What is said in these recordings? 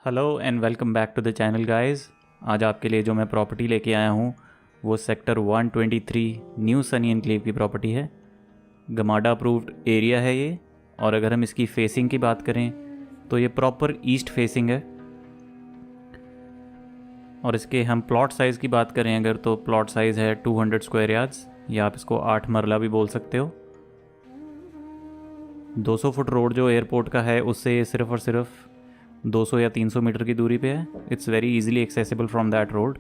Hello and welcome back to the channel guys. आज आपके लिए जो मैं प्रॉपर्टी लेके आया हूँ वो सेक्टर 123 न्यू सनी एनक्लेव की प्रॉपर्टी है। गमाडा अप्रूव्ड एरिया है ये। और अगर हम इसकी फेसिंग की बात करें तो ये प्रॉपर ईस्ट फेसिंग है। और इसके हम प्लॉट साइज़ की बात करें अगर तो प्लॉट साइज़ है 200 स्क्वायर यार्ड्स, या आप इसको 8 मरला भी बोल सकते हो। 200 फुट रोड जो एयरपोर्ट का है उससे सिर्फ़ और सिर्फ 200 या 300 मीटर की दूरी पे है। It's very easily accessible from that road.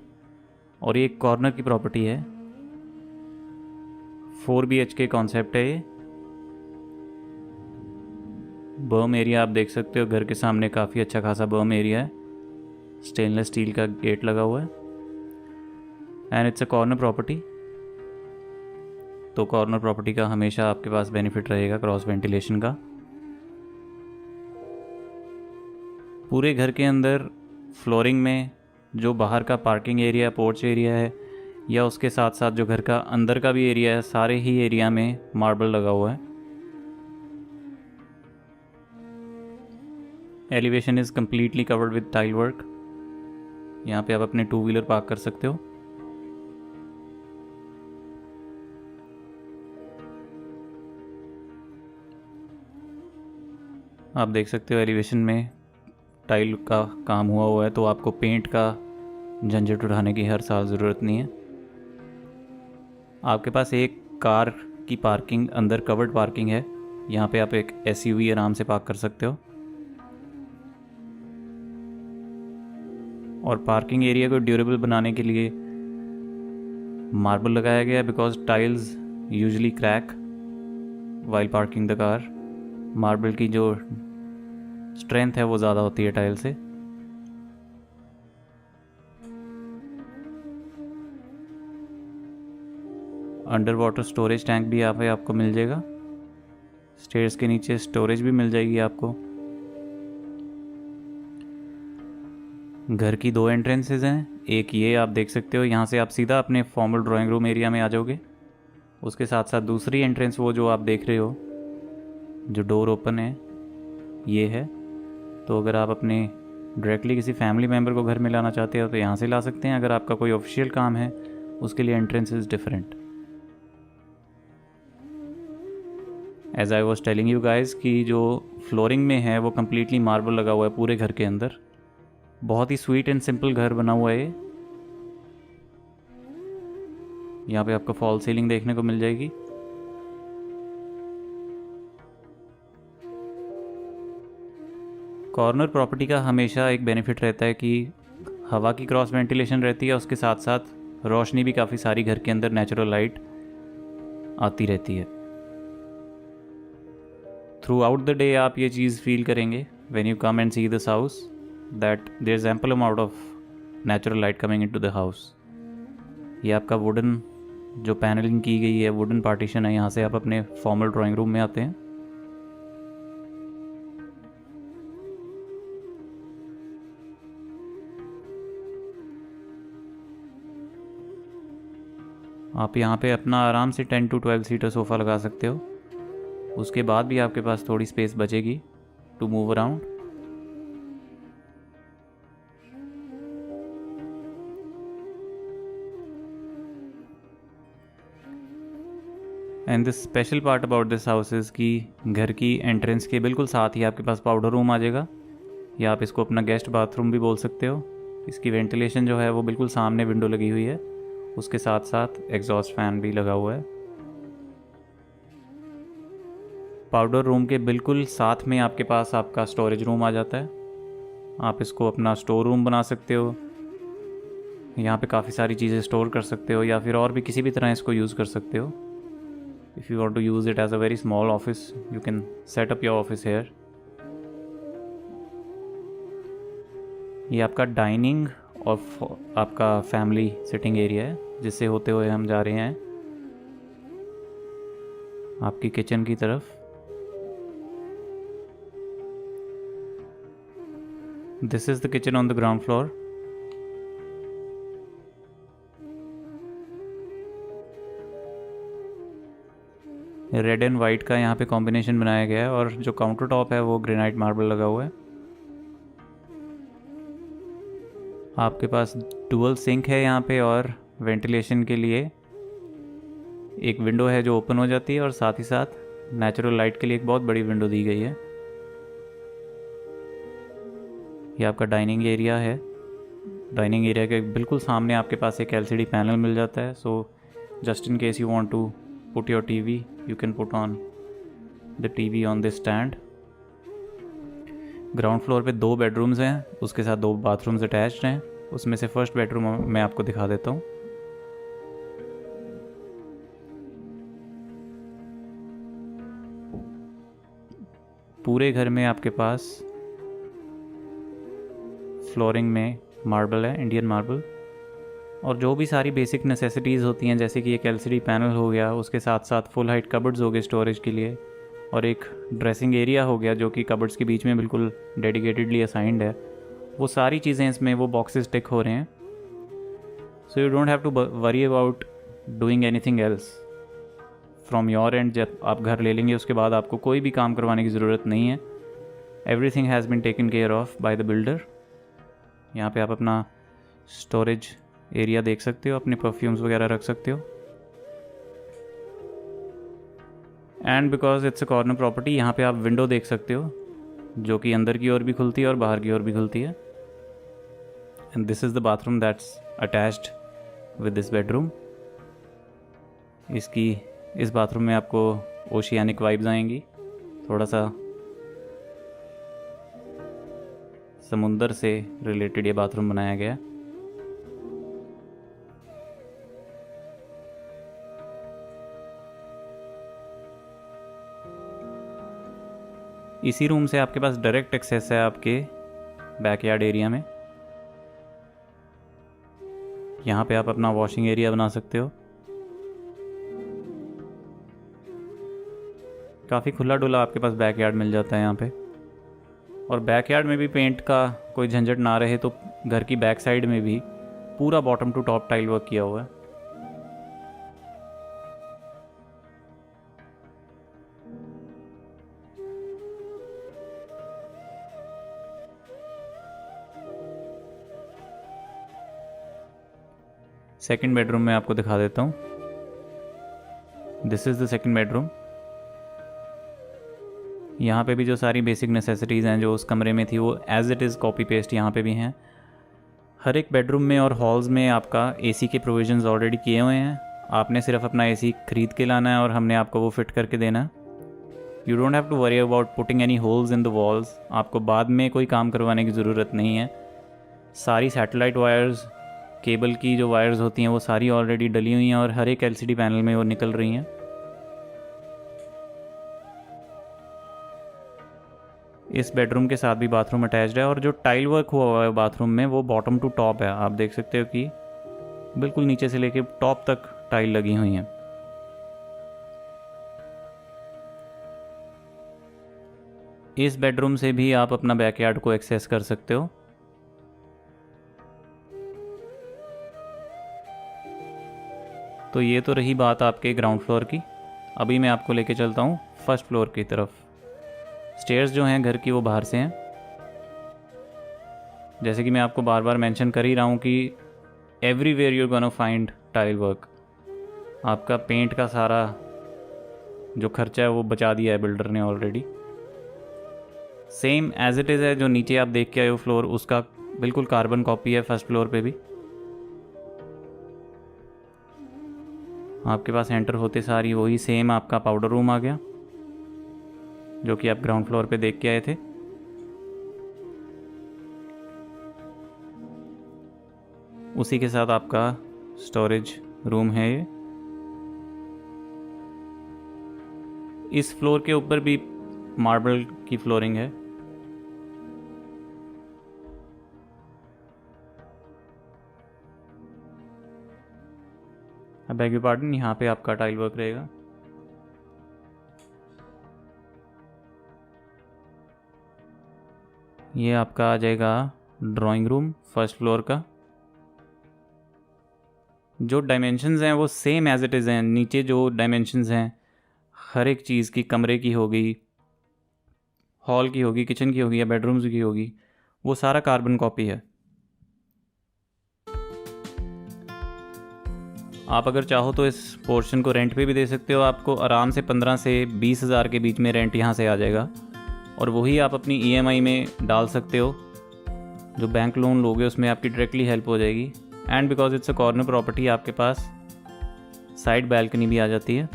और ये एक कॉर्नर की प्रॉपर्टी है। 4 BHK कॉन्सेप्ट है ये। बर्म एरिया आप देख सकते हो, घर के सामने काफ़ी अच्छा खासा बर्म एरिया है। स्टेनलेस स्टील का गेट लगा हुआ है and it's a corner property. तो कॉर्नर प्रॉपर्टी का हमेशा आपके पास बेनिफिट रहेगा क्रॉस वेंटिलेशन का। पूरे घर के अंदर फ्लोरिंग में जो बाहर का पार्किंग एरिया, पोर्च एरिया है, या उसके साथ साथ जो घर का अंदर का भी एरिया है, सारे ही एरिया में मार्बल लगा हुआ है। Elevation is completely covered with tile work. यहाँ पे आप अपने 2 व्हीलर पार्क कर सकते हो। आप देख सकते हो एलिवेशन में टाइल का काम हुआ है, तो आपको पेंट का झंझट उठाने की हर साल ज़रूरत नहीं है। आपके पास एक कार की पार्किंग अंदर कवर्ड पार्किंग है। यहाँ पे आप एक SUV आराम से पार्क कर सकते हो। और पार्किंग एरिया को ड्यूरेबल बनाने के लिए मार्बल लगाया गया है, because tiles usually crack while parking the car. Marble की जो स्ट्रेंथ है वो ज़्यादा होती है टाइल से। अंडर वाटर स्टोरेज टैंक भी यहाँ पे आपको मिल जाएगा। स्टेयर्स के नीचे स्टोरेज भी मिल जाएगी आपको। घर की 2 एंट्रेंसेज हैं। एक ये आप देख सकते हो, यहाँ से आप सीधा अपने फॉर्मल ड्राइंग रूम एरिया में आ जाओगे। उसके साथ साथ दूसरी एंट्रेंस वो जो आप देख रहे हो, जो डोर ओपन है, ये है। तो अगर आप अपने डायरेक्टली किसी फैमिली मेम्बर को घर में लाना चाहते हो तो यहाँ से ला सकते हैं। अगर आपका कोई ऑफिशियल काम है उसके लिए entrance is different. As I was telling you guys कि जो फ्लोरिंग में है वो कम्प्लीटली मार्बल लगा हुआ है पूरे घर के अंदर। बहुत ही स्वीट एंड सिंपल घर बना हुआ है ये। यहाँ पे आपको फॉल सीलिंग देखने को मिल जाएगी। कॉर्नर प्रॉपर्टी का हमेशा एक बेनिफिट रहता है कि हवा की क्रॉस वेंटिलेशन रहती है, उसके साथ साथ रोशनी भी काफ़ी सारी घर के अंदर नेचुरल लाइट आती रहती है। थ्रू आउट द डे आप ये चीज़ फील करेंगे when you come and see this house, that there is ample amount of natural light coming into the house. ये आपका वुडन जो पैनलिंग की गई है, वुडन पार्टीशन है। यहाँ से आप अपने फॉर्मल ड्राइंग रूम में आते हैं। आप यहाँ पे अपना आराम से 10 to 12 सीटर सोफ़ा लगा सकते हो। उसके बाद भी आपके पास थोड़ी स्पेस बचेगी to move around. And this special part about this house is कि घर की एंट्रेंस के बिल्कुल साथ ही आपके पास पाउडर रूम आ जाएगा, या आप इसको अपना गेस्ट बाथरूम भी बोल सकते हो। इसकी वेंटिलेशन जो है वो बिल्कुल सामने विंडो लगी हुई है। उसके साथ साथ एग्जॉस्ट फैन भी लगा हुआ है। पाउडर रूम के बिल्कुल साथ में आपके पास आपका स्टोरेज रूम आ जाता है। आप इसको अपना स्टोर रूम बना सकते हो। यहाँ पे काफ़ी सारी चीज़ें स्टोर कर सकते हो, या फिर और भी किसी भी तरह इसको यूज़ कर सकते हो। If you want to use it as a very small office, you can set up your office here. ये आपका डाइनिंग और आपका फैमिली सिटिंग एरिया है, जिससे होते हुए हम जा रहे हैं आपकी किचन की तरफ। This is the kitchen on the ground floor. Red and white का यहाँ पे कॉम्बिनेशन बनाया गया है, और जो काउंटर टॉप है वो ग्रेनाइट मार्बल लगा हुआ है। आपके पास डुअल सिंक है यहाँ पे, और वेंटिलेशन के लिए एक विंडो है जो ओपन हो जाती है, और साथ ही साथ नेचुरल लाइट के लिए एक बहुत बड़ी विंडो दी गई है। ये आपका डाइनिंग एरिया है। डाइनिंग एरिया के बिल्कुल सामने आपके पास एक एलसीडी पैनल मिल जाता है, so just in case you want to put your TV, you can put on the TV on this stand. Ground floor पे 2 बेडरूम्स हैं, उसके साथ 2 बाथरूम्स अटैच्ड हैं। उसमें से फर्स्ट बेडरूम मैं आपको दिखा देता हूँ। पूरे घर में आपके पास फ्लोरिंग में मार्बल है, इंडियन मार्बल, और जो भी सारी बेसिक नेसेसिटीज़ होती हैं जैसे कि एक एलसीडी पैनल हो गया, उसके साथ साथ फुल हाइट कबर्ड्स हो गए स्टोरेज के लिए, और एक ड्रेसिंग एरिया हो गया जो कि कबर्ड्स के बीच में बिल्कुल डेडिकेटेडली असाइंड है। वो सारी चीज़ें इसमें वो बॉक्सेस टिक हो रहे हैं, so you don't have to worry about doing anything else from your end. जब आप घर ले लेंगे उसके बाद आपको कोई भी काम करवाने की ज़रूरत नहीं है। Everything has been taken care of by the builder. यहाँ पे आप अपना स्टोरेज एरिया देख सकते हो, अपने परफ्यूम्स वगैरह रख सकते हो। And because it's a corner property, यहाँ पे आप विंडो देख सकते हो जो कि अंदर की ओर भी खुलती है और बाहर की ओर भी खुलती है। And this is the bathroom that's attached with this bedroom. इस बाथरूम में आपको ओशियानिक वाइब्स आएंगी, थोड़ा सा समुंदर से रिलेटेड ये बाथरूम बनाया गया। इसी रूम से आपके पास डायरेक्ट एक्सेस है आपके बैकयार्ड एरिया में। यहाँ पे आप अपना वॉशिंग एरिया बना सकते हो। काफ़ी खुला डुला आपके पास बैकयार्ड मिल जाता है यहाँ पे। और बैकयार्ड में भी पेंट का कोई झंझट ना रहे तो घर की बैक साइड में भी पूरा bottom to top tile work किया हुआ है। सेकंड बेडरूम में आपको दिखा देता हूँ। This is the second bedroom. यहाँ पे भी जो सारी बेसिक नेसेसिटीज़ हैं जो उस कमरे में थी वो as it is copy paste यहाँ पे भी हैं। हर एक बेडरूम में और हॉल्स में आपका एसी के प्रोविजंस ऑलरेडी किए हुए हैं। आपने सिर्फ अपना एसी खरीद के लाना है और हमने आपको वो फिट करके देना है। You don't have to worry about putting any holes in the walls. आपको बाद में कोई काम करवाने की ज़रूरत नहीं है। सारी सैटेलाइट वायर्स, केबल की जो वायर्स होती हैं वो सारी ऑलरेडी डली हुई हैं और हर एक एलसीडी पैनल में वो निकल रही हैं। इस बेडरूम के साथ भी बाथरूम अटैच्ड है, और जो टाइल वर्क हुआ हुआ है बाथरूम में वो बॉटम टू टॉप है। आप देख सकते हो कि बिल्कुल नीचे से लेके टॉप तक टाइल लगी हुई हैं। इस बेडरूम से भी आप अपना बैकयार्ड को एक्सेस कर सकते हो। तो ये तो रही बात आपके ग्राउंड फ्लोर की। अभी मैं आपको लेके चलता हूँ फर्स्ट फ्लोर की तरफ। स्टेयर्स जो हैं घर की वो बाहर से हैं। जैसे कि मैं आपको बार बार मेंशन कर ही रहा हूँ कि everywhere you gonna find tile work. आपका पेंट का सारा जो खर्चा है वो बचा दिया है बिल्डर ने already. Same as it is है। जो नीचे आप देख के आए हो फ्लोर, उसका बिल्कुल कार्बन कॉपी है फर्स्ट फ्लोर पे भी। आपके पास एंटर होते सारी वही सेम आपका पाउडर रूम आ गया जो कि आप ग्राउंड फ्लोर पे देख के आए थे। उसी के साथ आपका स्टोरेज रूम है ये। इस फ्लोर के ऊपर भी मार्बल की फ्लोरिंग है। आई बेग योर पार्डन, यहाँ पे आपका टाइल वर्क रहेगा। ये आपका आ जाएगा ड्राइंग रूम फर्स्ट फ्लोर का। जो डायमेंशंस हैं वो सेम एज इट इज़ हैं। नीचे जो डायमेंशंस हैं हर एक चीज़ की, कमरे की होगी, हॉल की होगी, किचन की होगी या बेडरूम्स की होगी, वो सारा कार्बन कॉपी है। आप अगर चाहो तो इस पोर्शन को रेंट पे भी दे सकते हो। आपको आराम से 15 से 20 हज़ार के बीच में रेंट यहाँ से आ जाएगा और वही आप अपनी EMI में डाल सकते हो। जो बैंक लोन लोगे उसमें आपकी डायरेक्टली हेल्प हो जाएगी। And because it's a corner property, आपके पास साइड बैल्कनी भी आ जाती है।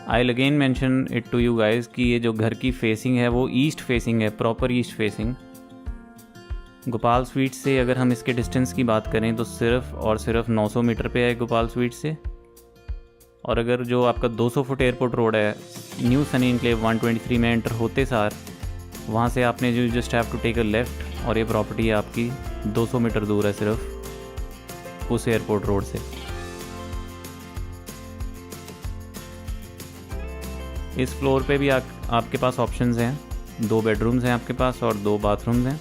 I will again mention it to you guys कि ये जो घर की फेसिंग है वो ईस्ट फेसिंग है, proper east facing. Gopal sweet से अगर हम इसके डिस्टेंस की बात करें तो सिर्फ और सिर्फ 900 मीटर पे है गोपाल स्वीट से। और अगर जो आपका 200 फुट एयरपोर्ट रोड है न्यू सनी एनक्लेव 123 में एंटर होते सार, वहाँ से आपने जो just have to take a left और ये प्रॉपर्टी है आपकी 200 मीटर दूर है सिर्फ उस एयरपोर्ट रोड से। इस फ्लोर पे भी आपके पास ऑप्शंस हैं। 2 बेडरूम्स हैं आपके पास और 2 बाथरूम्स हैं।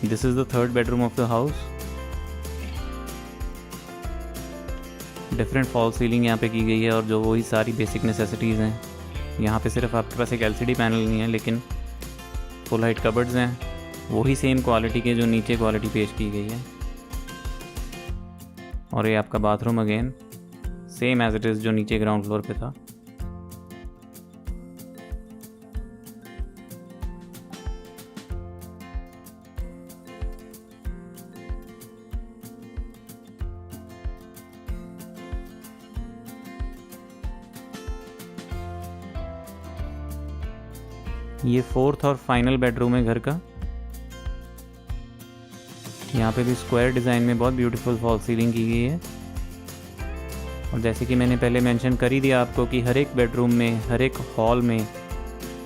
This is the third bedroom of the house. Different fall ceiling यहाँ पे की गई है और जो वही सारी बेसिक नेसेसिटीज़ हैं। यहाँ पे सिर्फ आपके पास एक LCD पैनल नहीं है लेकिन फुल हाइट कबर्ड्स हैं, वही सेम क्वालिटी के जो नीचे क्वालिटी पेश की गई है। और ये आपका bathroom again same as it is जो नीचे ग्राउंड फ्लोर पे था। ये 4th और फाइनल बेडरूम है घर का। यहाँ पे भी स्क्वायर डिज़ाइन में बहुत ब्यूटीफुल फॉल सीलिंग की गई है। और जैसे कि मैंने पहले मेंशन कर ही दिया आपको कि हर एक बेडरूम में, हर एक हॉल में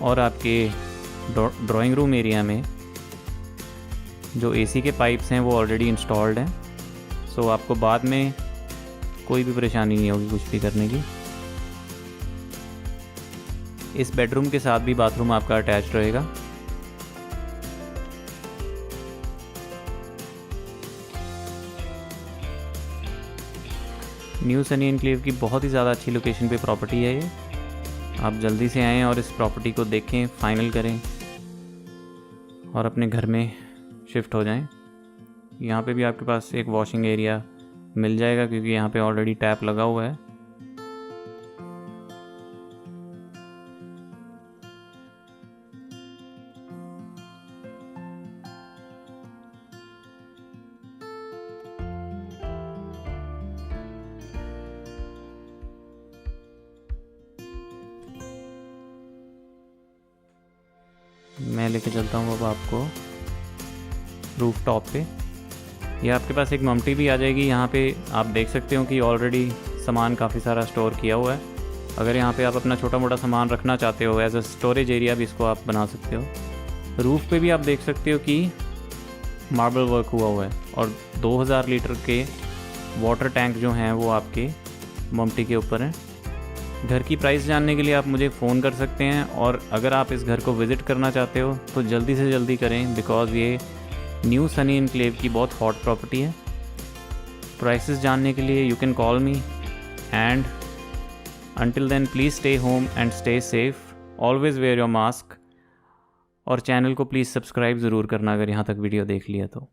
और आपके ड्राइंग रूम एरिया में जो AC के पाइप्स हैं वो ऑलरेडी इंस्टॉल्ड हैं। सो आपको बाद में कोई भी परेशानी नहीं होगी कुछ भी करने की। इस बेडरूम के साथ भी बाथरूम आपका अटैच रहेगा। न्यू सनी एनक्लेव की बहुत ही ज़्यादा अच्छी लोकेशन पे प्रॉपर्टी है ये। आप जल्दी से आएँ और इस प्रॉपर्टी को देखें, फाइनल करें और अपने घर में शिफ्ट हो जाएं। यहाँ पे भी आपके पास एक वॉशिंग एरिया मिल जाएगा क्योंकि यहाँ पे ऑलरेडी टैप लगा हुआ है। मैं लेके चलता हूँ अब आपको रूफ टॉप पे। ये आपके पास एक मम्टी भी आ जाएगी। यहाँ पे आप देख सकते हो कि ऑलरेडी सामान काफ़ी सारा स्टोर किया हुआ है। अगर यहाँ पे आप अपना छोटा मोटा सामान रखना चाहते हो एज अ स्टोरेज एरिया भी इसको आप बना सकते हो। रूफ़ पे भी आप देख सकते हो कि मार्बल वर्क हुआ है और 2000 लीटर के वाटर टैंक जो हैं वो आपके मम्टी के ऊपर हैं। घर की प्राइस जानने के लिए आप मुझे फ़ोन कर सकते हैं और अगर आप इस घर को विज़िट करना चाहते हो तो जल्दी से जल्दी करें बिकॉज़ ये न्यू सनी एनक्लेव की बहुत हॉट प्रॉपर्टी है। प्राइसेस जानने के लिए you can call me and until then please stay home and stay safe, always wear your mask और चैनल को प्लीज़ सब्सक्राइब ज़रूर करना अगर यहाँ तक वीडियो देख लिया तो।